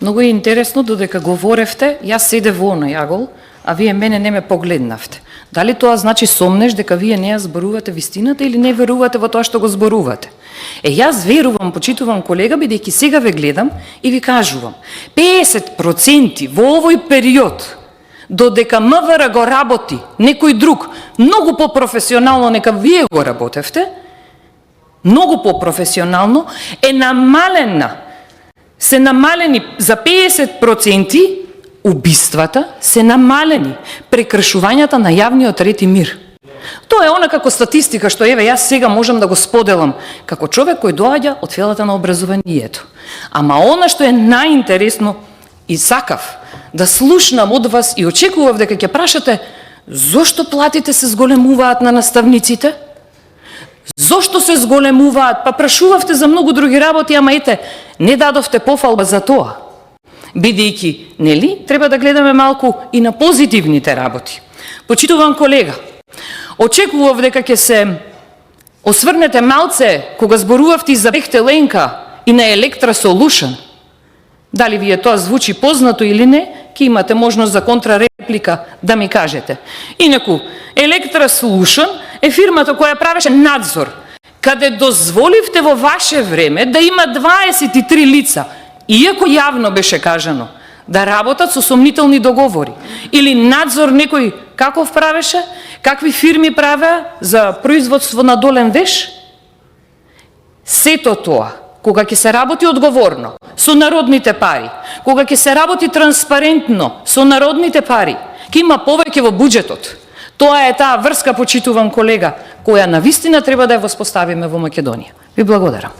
Многу е интересно додека говоревте, јас седев во оној агол, а вие мене не ме погледнавте. Дали тоа значи сомнеш дека вие не ја зборувате вистината или не верувате во тоа што го зборувате? Јас верувам, почитувам колега, бидејќи сега ве гледам и ви кажувам, 50% во овој период, додека МВР го работи некој друг, многу по-професионално нека вие го работевте, многу по-професионално, се намалени за 50% убиствата, се намалени прекршувањата на јавниот ред и мир. Тоа е она како статистика што еве јас сега можам да го споделам како човек кој доаѓа од фелата на образованието. Ама она што е најинтересно и сакав да слушнам од вас и очекував дека ќе прашате зошто платите се зголемуваат на наставниците? Зошто се зголемуваат? Па прашувавте за многу други работи, ама ете, не дадовте пофалба за тоа. Бидејќи, нели, треба да гледаме малку и на позитивните работи. Почитуван колега, очекував дека ќе се осврнете малце кога зборувавте и за Бехтеленка и на Електра Солушн. Дали вие тоа звучи познато или не, ќе имате можност за контрареплика да ми кажете. Инаку, Електра Солушн е фирмата која правеше надзор, каде дозволивте во ваше време да има 23 лица, иако јавно беше кажано, да работат со сомнителни договори. Или надзор некој каков правеше, какви фирми правеа за производство на долен веш. Сето тоа, кога ќе се работи одговорно, со народните пари, кога ќе се работи транспарентно, со народните пари, ќе има повеќе во буџетот. Тоа е таа врска, почитуван колега, која навистина треба да ја воспоставиме во Македонија. Ви благодарам.